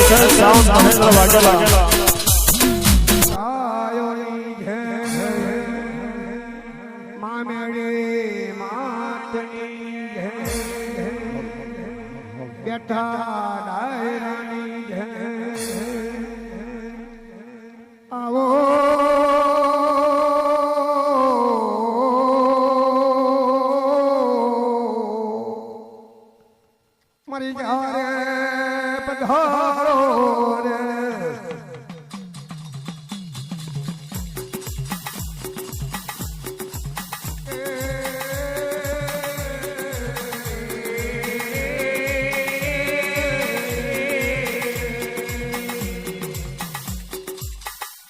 SS Sound Mahendra Vaghela બેઠા ડાયરાની જય આવો મારી જારે પધારો રે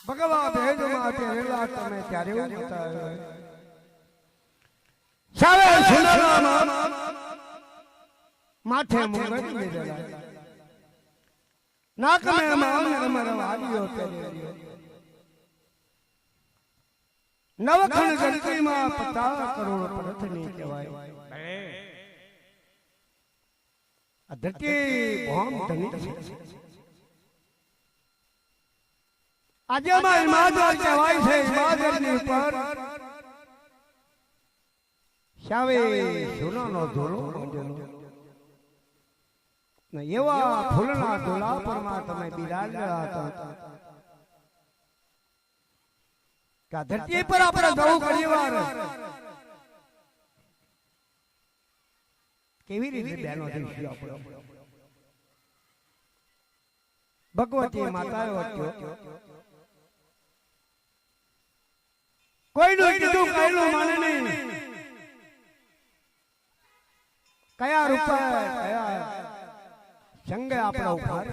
ભગવા ભેજમાં પહેરેલા તમે ત્યારે એવું બતાવ્યું સાવે સુનામાં માથે મુંગરી લીધેલા નાક મે અમારા વાલીઓ પહેરેલી નવખંડ ગણતરીમાં 50 કરોડ પ્રથની કહેવાય આ ધરતી ભોમ ધની છે આજે માં હિમાદર કહેવાય છે હિમાદરની ઉપર શાવે સોનાનો ધોળો મંડેલો ને એવા ફૂલના ધોળા પરમાં તમે બિરાજેલા હતા કે ધરતી પર આપણે જવું ઘણીવાર કેવી રીતે બેનો થઈશું આપણે ભગવતી માતાએ હતો કોઈનું કીધું કઈનું માને નહીં કયા રૂપે કયા સંગે આપણે ઉભા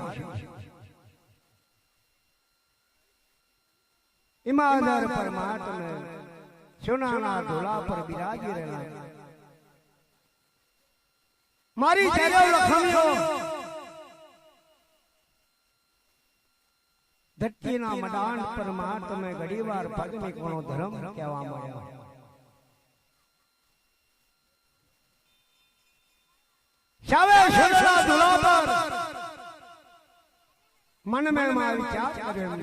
ઈમાનદાર પરમાત્મા સોનાના ધોળા પર બિરાજી રહેલા મારી જયારે લખમ્યો ધરતીના મડાન પરમાત્મા ઘડીવાર ભગની કોનો ધર્મ કહેવા મળ્યો શાવે સંસાર ધોળા પર મન में માં વિચાર કર્યો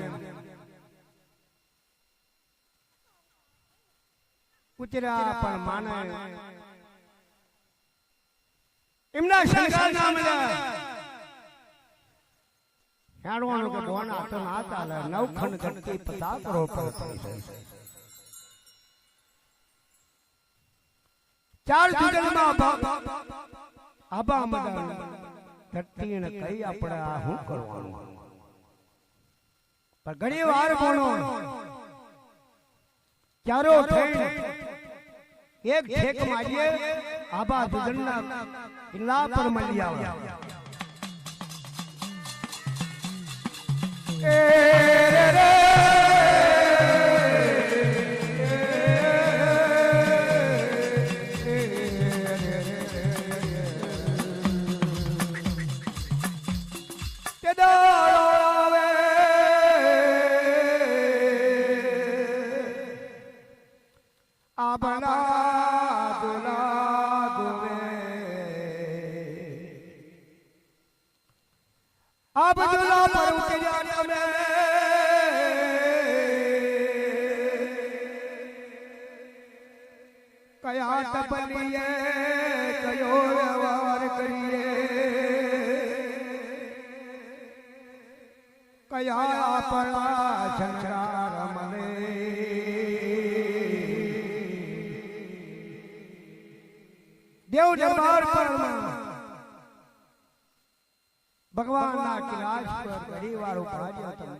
ઉતરા પણ માને એમના સંસાર નામ લે હેડવાનો કે ડોના તો ના ચાલે નવખંડ ધરતી 50 કરોડ પર પડી છે ચાર જુગલમાં આબા મદાન ધરતીને કઈ આપણે આ શું કરવાનું પણ ઘણી વાર કોણો ચારો થઈ એક ઠેક મારીએ આબા જુગલના કિલ્લા પર મળી આવ્યા अब दुला पर उतरिया તમે કયા તપલીએ કયો વ્યવહાર કરીએ કયા આપણા સંસાર મને દેવ દરબાર પર ભગવાનના કિલાસ પર ઘણીવાર ઉપાડ્યો તમે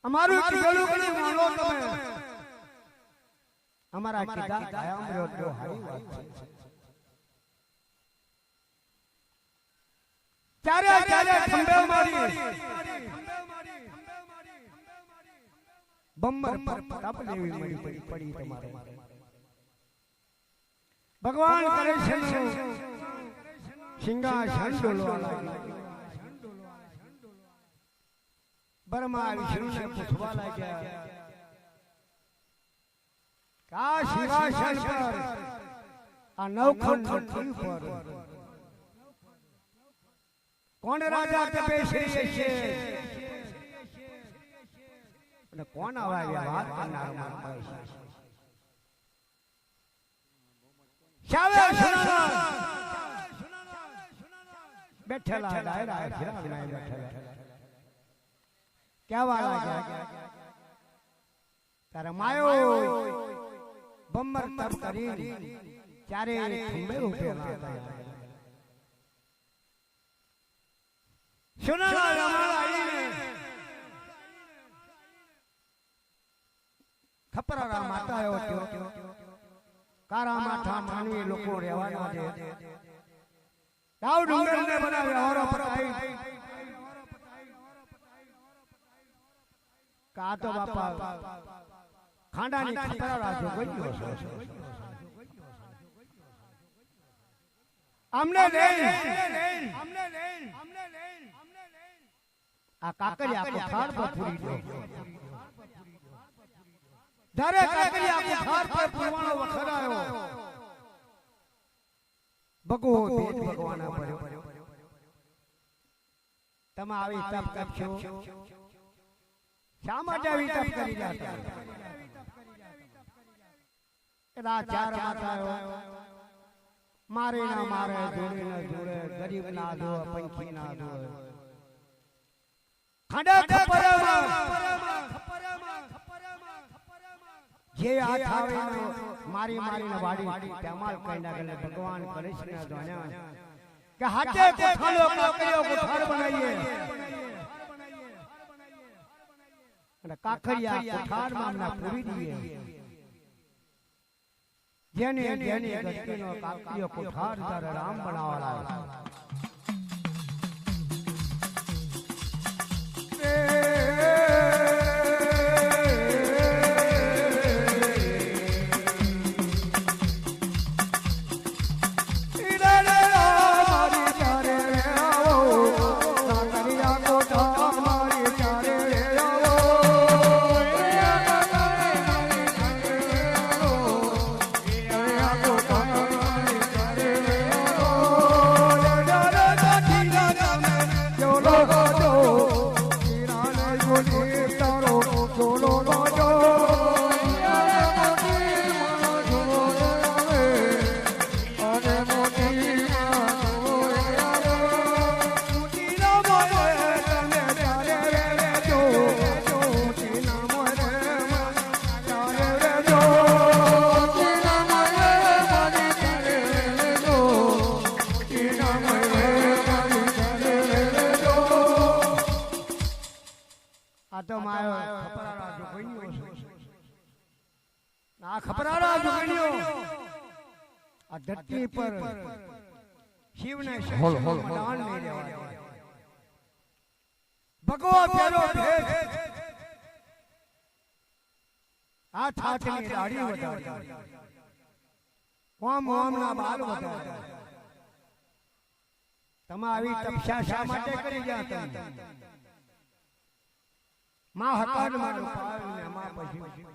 અમારું કીધેલું કને માનો તમે અમારા કીધા કાયમ રહ્યો હારી વાત છે ચારે ચારે ખંભે મારી બમ્બર પર તપ લેવી મળી પડી તમારે ભગવાન કરે છે સિંહાસન ડોલવા લાગ્યા બ્રહ્મા વિષ્ણુને પૂછવા લાગ્યા આ સિંહાસન પર આ નવખંડ ધરતી પર કોણ રાજા તપે શ્રી છે અને કોણ આવ્યા વાત કરનાર માણસ શાવે સુનાના બેઠેલા ડાયરા ફિરાવના બેઠેલા કેવા લાગ્યા તારા માયો બમ્બર તપ કરી ચારે ખંભે ઉભેલા હતા સુનાના રમાડા આવીને ખપરારા માતા આવ્યો ત્યો કારા માથા માનવી લોકો રહેવાના છે દાવ ડુંગર ને બનાવ્યા હોરો પતાઈ કા તો બાપા ખાંડાની ખપરારા જો ગયો છે અમને આ કાકરિયા કોઠાર પર પૂરી દો ધારે કાકરિયા કોઠાર પર પૂરવાનો વખરાયો ભગવો ભેદ ભગવાના પડ્યો તમે આવી તપ કરશો શા માટે આવી તપ કરી રહ્યા એના ચાર માતાઓ મારે ના મારે જોડે ના જોડે ગરીબ ના દો પંખી ના દો ખડા ખપરામાં જે હાથ આવે મારી મારીને વાડી તેમાલ કઈ નાખે ભગવાન કૃષ્ણ જાણ્યા કે હાથે કોઠાલો કાકરિયો કોઠાર બનાવીએ અને કાકરિયા કોઠારમાં અમને પૂરી દઈએ જેને જેને ગતિનો કાકરિયો કોઠાર દર રામ બનાવવાળા ખપરારા જોગણીઓ આ ધરતી પર શિવને દાન નહીં દેવા ભગવો પેલો ભેદ હાથ હાથની દાઢી વધારતા ઓમ ઓમ ના બાલ વધારતા તમે આવી તપસ્યા શા માટે કરી ગયા તમે માં હકાન માનું પાવીને માં પછી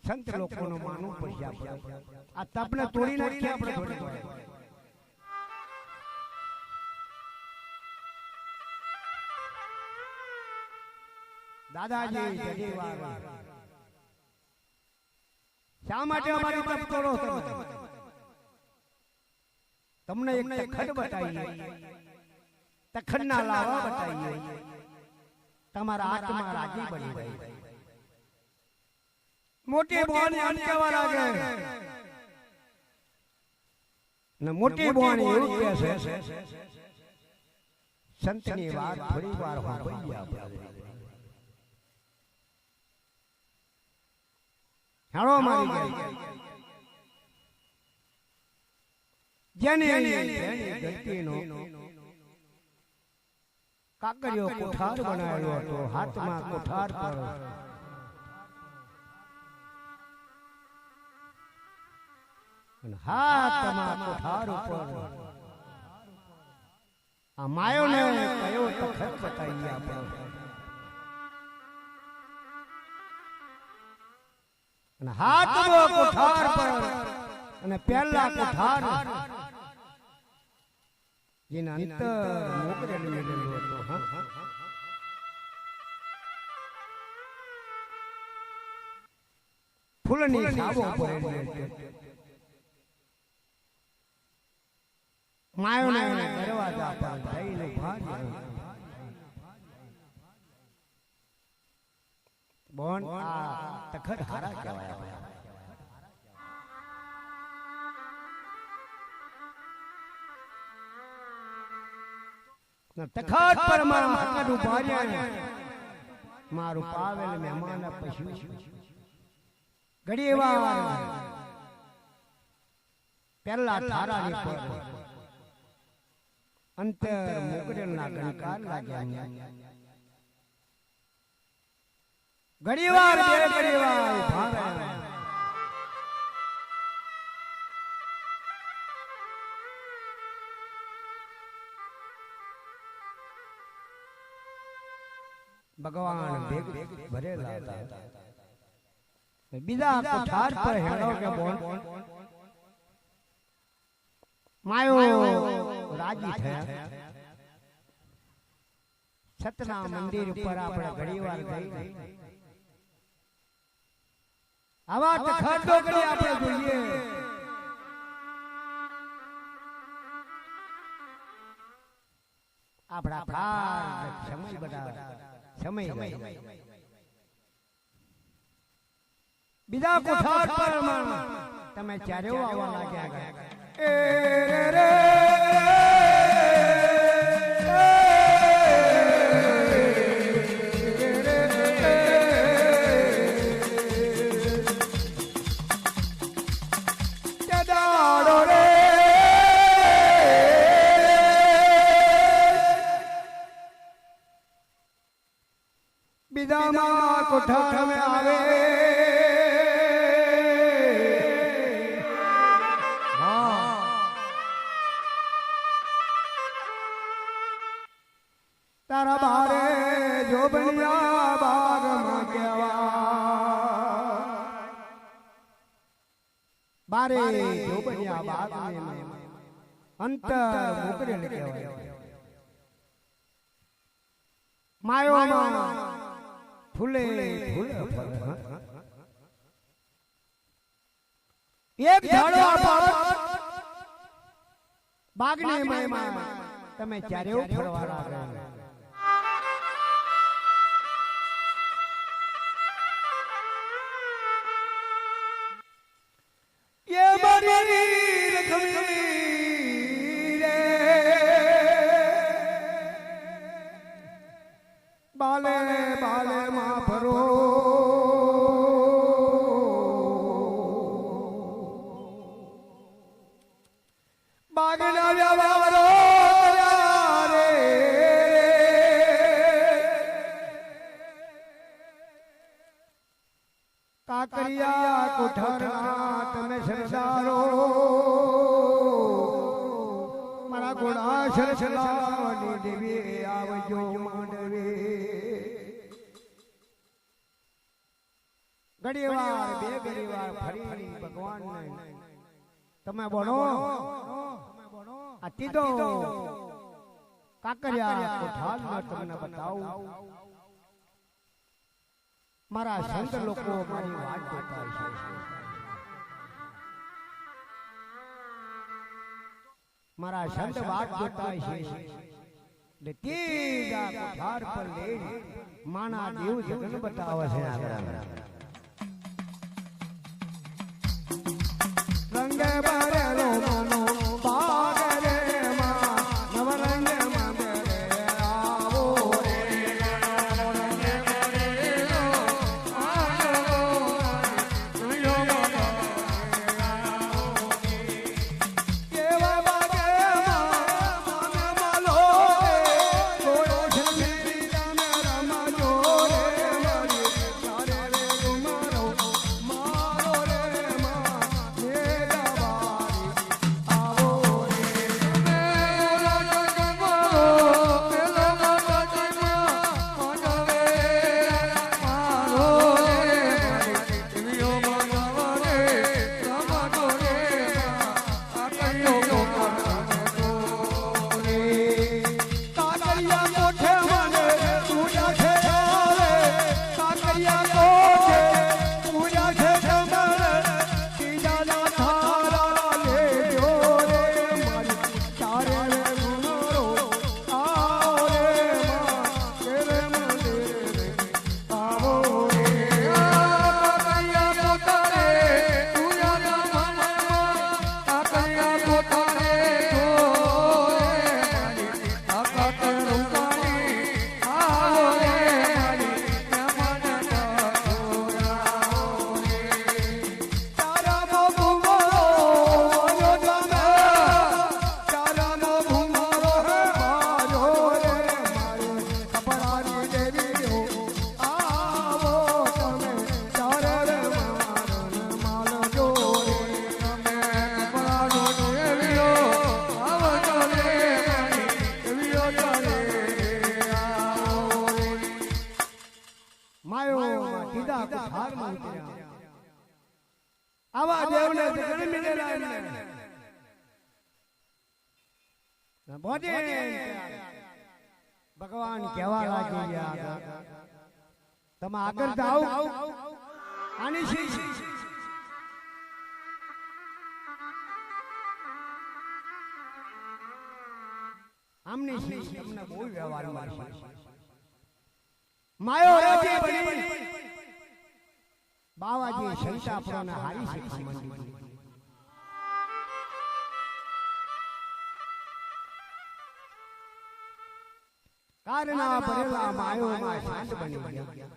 સંત લોકોનું માનવું પછી આપણે આ તપને તોડી નાખીએ આપણે થોડી દાદાજી જજીવાર શા માટે અમારી તપ તોડો તમે તમને એક તખત બતાવીએ તખતના લાવા બતાવીએ તમારા આત્મા રાજી બની રહી મોટી બોની અન કેવા લાગે ને મોટી બોની એવું કહે છે સંતની વાત થોડી વાર સાંભળી આપણે હાલો મારી ગઈ જેની ગતિનો કાકરિયો કોઠાર બનાવ્યો હતો હાથમાં કોઠાર પર હાથમાં કોઠાર ઉપર આ માયોને કયો તખત બતાવી આપણે અને હાથનો કોઠાર પર અને પહેલા કોઠાર જેના અંતર મોકરેલ મેલેલું હતું હા ફૂલની સાવો ભરેલી હતી માયોને દરવાજા પર જઈને ભાગ્યો બોન આ તખત હારા કહેવાય તખત પર મારા મકડ ઉભા રહ્યા મારું પાવેલ મહેમાન પશુ ઘડી વાર પહેલા થારાની પર અંતર મોકરેલના ગણકાર લાગ્યા ઘડી વાર બે ઘડી વાર ભાવે ભગવાન ભેગ ભરેલા હતા બીજા કોઠાર પર હેડો કે બોલ માયો રાજી થયા સતના મંદિર પર આપણે ઘણીવાર ગઈ આવા તખતો કરી આપણે જોઈએ આપણા ભાર સમય બધા સમય બીજા કોઠાર પર તમે ચારે આવવા લાગ્યા એ રે બીજામાં કોઠાર में આવે તારા બારે જો બન્યા બાગમાં કેવા બારે જો બન્યા બાગને અંતર મોકરેલ કહેવાય માયોમાં ફૂલે ફૂલે એક ઝાડો બાગની મહિમા તમે ચારે ફરવા લાગ્યા ये बड़ी रखमी रे बाले बाले माँ भरो बागना व्यवहारो रे काकरिया कोठरा તમે સરદારો મારા ઘોડા સરસલાની દેવી આવજો માંડવે ઘડીવાર બે ઘડીવાર ફરી ભગવાનને તમે બોલો આ તીધો કાકરિયા કોઠારનો તમને બતાવું મારા સંત લોકો મારી વાત જોતા છે મારા સંત વાત જોતા છે એટલે તેજા કોઠાર પર લઈને માના દેવ જગન બતાવે છે રંગે ભરેલો માનો બાગ રે માં નવરંગ માંગે રે આવો રે રંગે ભરેલો આવો નયો બોધે ભગવાન કહેવા લાગી ગયા તમે આગળ જાઓ આની શી આમની શી તમને બહુ વ્યવહાર મારશે માયો રાજી બની બાવાજી સંતાપરોને હારી શીખવા માંડી કારના ભરેલા માયોમાં શાંત બની ગયા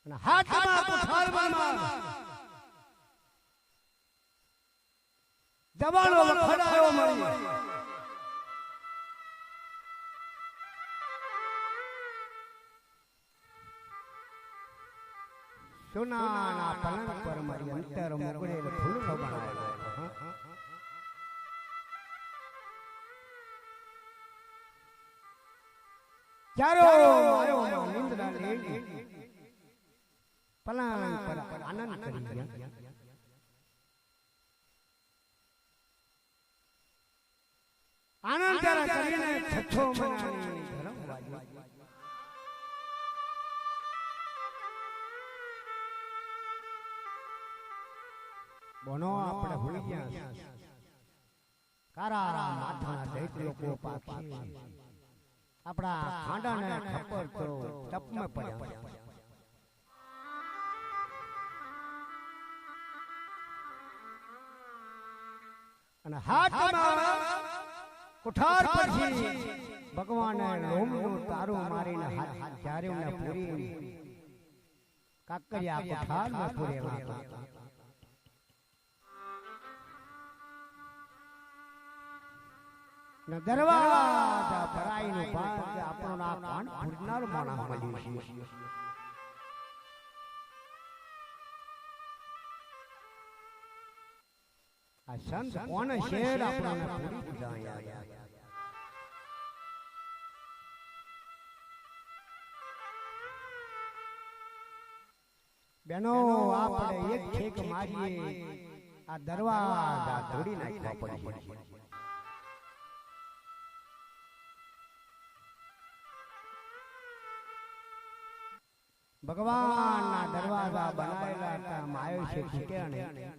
અને હાથમાં કુઠારમાં દબાણો વખડાયો મળી સોનાના પલંગ પર મરી અંતર મુકડેલ ફૂલનો બનાવેલો ચારો માયો નિંદ્રા લેલી પલંગ પર આનંદ કરી ગયા આનંદ જરા કરીને છઠ્ઠો મનાની ધરમ વાજી બોનો આપણે ભૂલી ગયા કારા માથાના દૈત લોકો પાછી આપણા ખાંડાને ખબર તો તપમાં પડ્યા અને હાથમાં કુઠાર પછી ભગવાને લોમનું તારું મારીને હાથ ચાર્યુંને પૂરી કાકરિયા કુઠારમાં પૂરેલા હતા ને દરવાજા ભરાઈનું ભાગ આપણો ના કાન ફૂટનાર માણસ મળ્યું છે આ સંત કોને શેર આપણને પૂરી દીધા બેનો આપણે એક છેક મારીએ આ દરવાજા તોડી નાખવા પડશે ભગવાનના દરવાજા બનાવેલા હતા માયો છે છૂટ્યા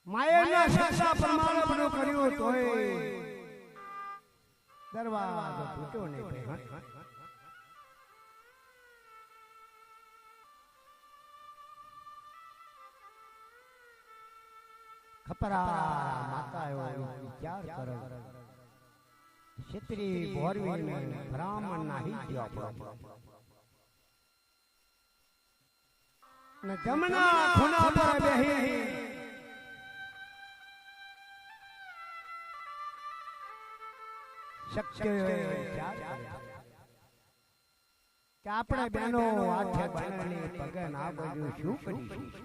માયાના શાસા પ્રમાણે બધું કર્યું તોય દરવાજો તૂટ્યો નહીં ખપરા માતા એવો વિચાર કરો ક્ષત્રિય ભોરવી બ્રાહ્મણ ના હિત આપણો ને જમના ખૂણા પર બેહી શક્ય કે આપણે બેનો હાથે બનેલી પગે ના બધું શું કરીશું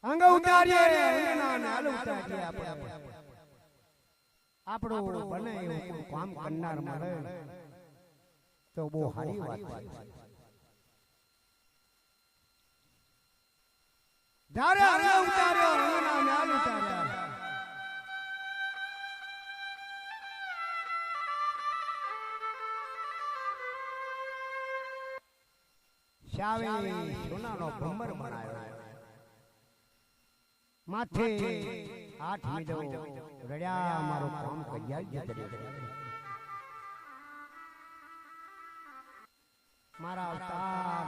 અંગ ઉતારીએ અંગના નાલ ઉતારીએ આપણે આપણો બને એવું કામ કરનાર મળે તો બહુ સારી વાત છે જ્યારે અંગ ઉતાર્યો અંગના નાલ ઉતાર્યા શાવે સોનાનો ભંબર બનાવ્યો માથે આઠ મીડો રડ્યા મારો કામ કર્યા મારા અવતાર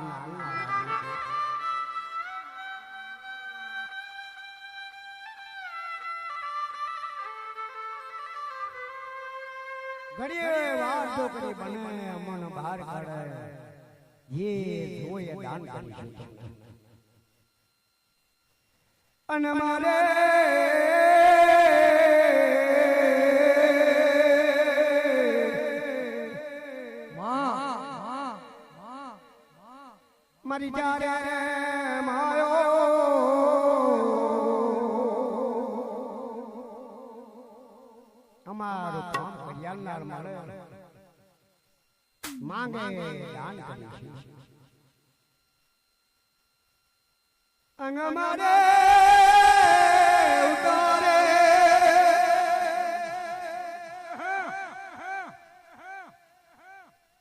ઘડીએ વાર તો કરી બને મન બહાર કાઢે ये જોએ દાન કરીશું અને મારે મારી જારે માયો અમારું કામ કલ્યાણનાર મળે માંગે દાન કરીશું અંગ મારે ઉતારે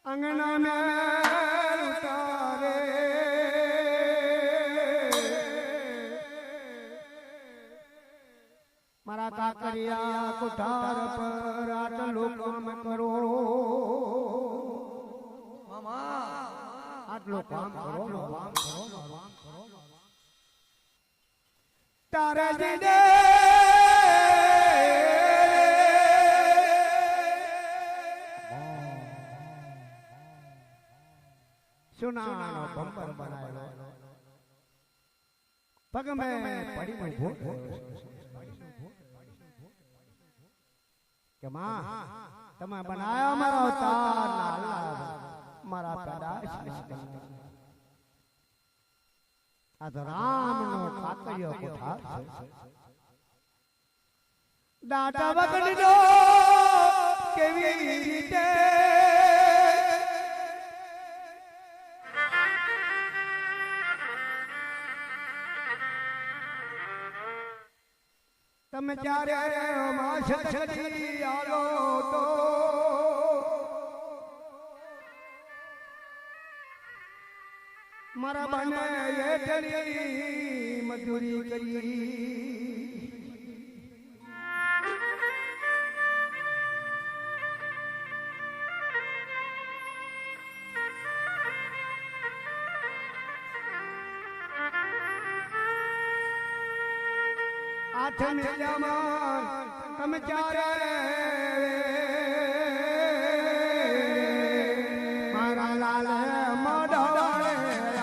અંગના ને ઉતારે મારા કાકરિયા કુઠાર પર આટલું કામ કરો આટલું કામ કરો તારા જીને સુનાનો બંબર બનાવ્યો પગ મેં પડી ઉભો કે માં તમે બનાયા મારા અવતાર ના મારા પેદાશ આ તો રામનો કાકરિયો કોઠાર છે દાતા વગડનો કેવી રીતે તમે જ્યારે માશ છડી આલો તો મારા બને એટલી મજૂરી કરી આઠ મેળામાં તમે ચારે મારા લાલ મડાડે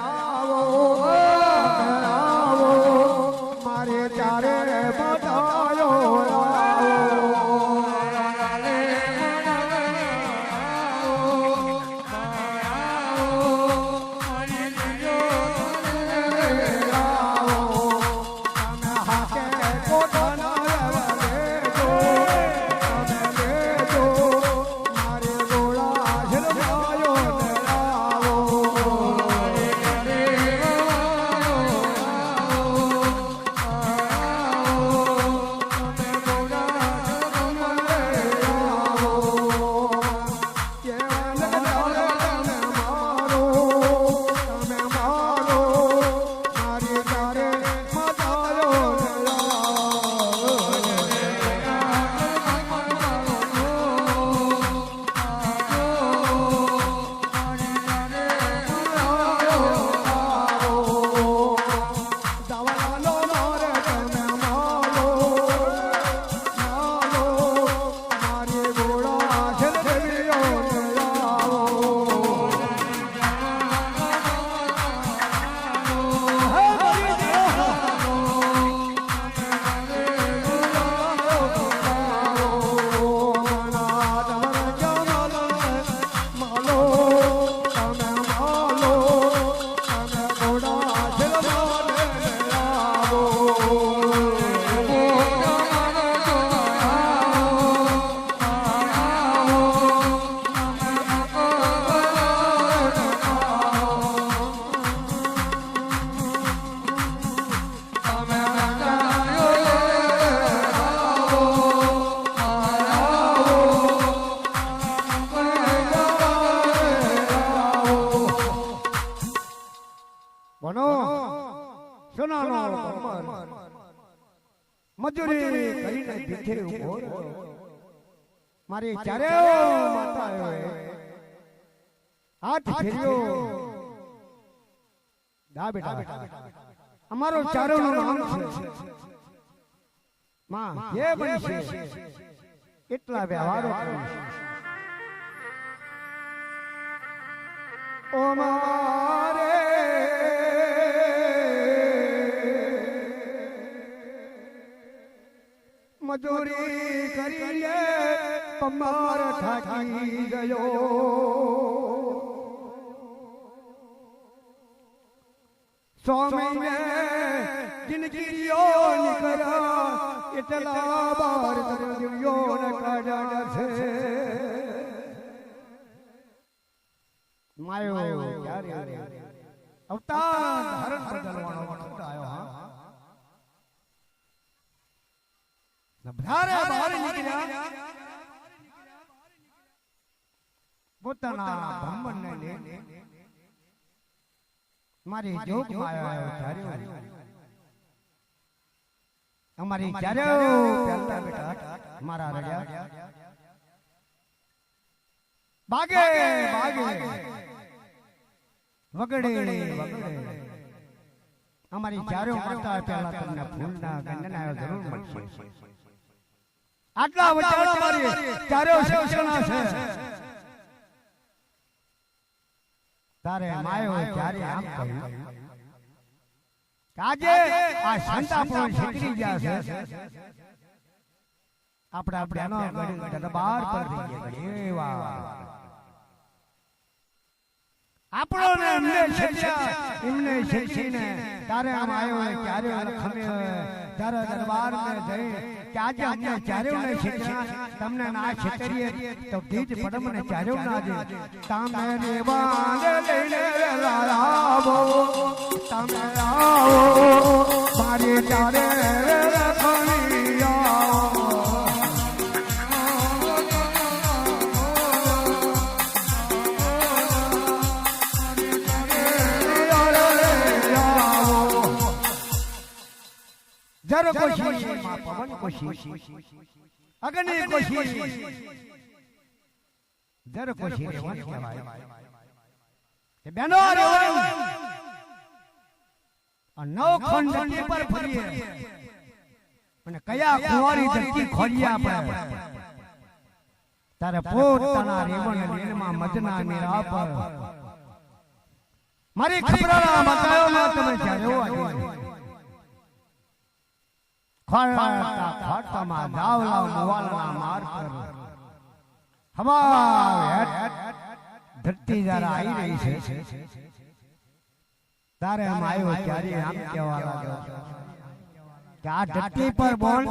આવો મારે ચારે મડાયો મજૂરી કરીને પીઠે ઉભો મારી ચારે માતાએ હાથ ફેર્યો દા બેટા અમારો ચારોનું નામ છે માં જે બનશે એટલા વ્યવહારો કરીશું ઓ મારે મજૂરી કરીએ પમાર થાકી ગયો સો મહિને જિંદગીઓ નીકળ્યા એટલા બાર દિવ્યો ને કાઢ્યા છે માયો ક્યારે અવતાર ધારણ બદલવાનો વખત આવ્યો. હા નભરારે બહાર નીકળ્યા પોતાના બ્રાહ્મણને લે મારી જોગ માયા આવ્યો ધાર્યો અમારી ચારે પહેલા બેટા મારા રડ્યા ભાગે ભાગે વગડે વગડે અમારી ચારે માતા પહેલા તમને ફૂલના ગંધના જરૂર મળશે. આટલા વચાળા મારી ચારે શિક્ષણા છે. તારે માયો ચારે આમ કહ્યું આજે આ સંતા પણ શીખી ગયા છે. આપણા બહેનો ગળી દરબાર પર થઈ ગયા. એવા આપણોને એમને શીખ્યા એમને શીખીને તારે આમ આવ્યો ક્યારે ખમે તારા દરબાર में જઈ કે આજે અમને ચારેવ ને શીખ્યા તમને ના શીખીએ તો બીજ પડમ ને ચારેવ ના દે તમે દેવાને લઈને લાવો તમે આવો મારી ચારે રખણી આવો जर कोशी मां पवन कोशी अग्नि कोशी जर कोशी रेवन कहेवाय કે બેનો રેવન આ નવ ખંડ ધરતી પર ફરીએ અને કયા કુંવારી ધરતી ખોરિયા પર તારે પોતાના રેવન લીલમાં મજના મેરા પર મારી ખબરાના મકાયોમાં તમે જ્યારે આવી ખાટામાં દાવલા મુવાલના માર પર હવા ધરતી જરા આવી રહી છે તારે આમ આવ્યો ત્યારે આમ કહેવા લાગ્યો કે આ ધરતી પર બોલ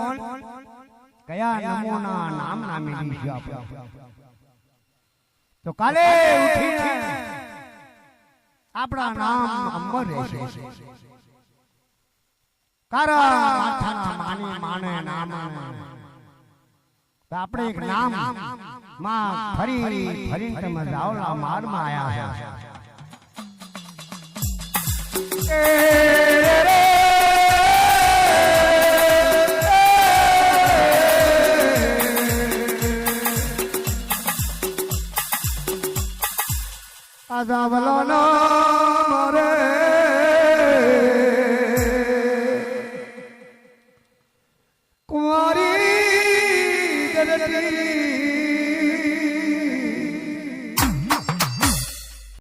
કયા નમૂના નામ નામી દીધું આપણે તો કાલે ઉઠીને આપણા નામ અમર રહેશે. કારા માથાના માની માને નામ આપણે એક નામ માં ફરી ફરી તમે જાવલા મારમાં આયા છે. આજાવલો નામ રે कुंवारी धरती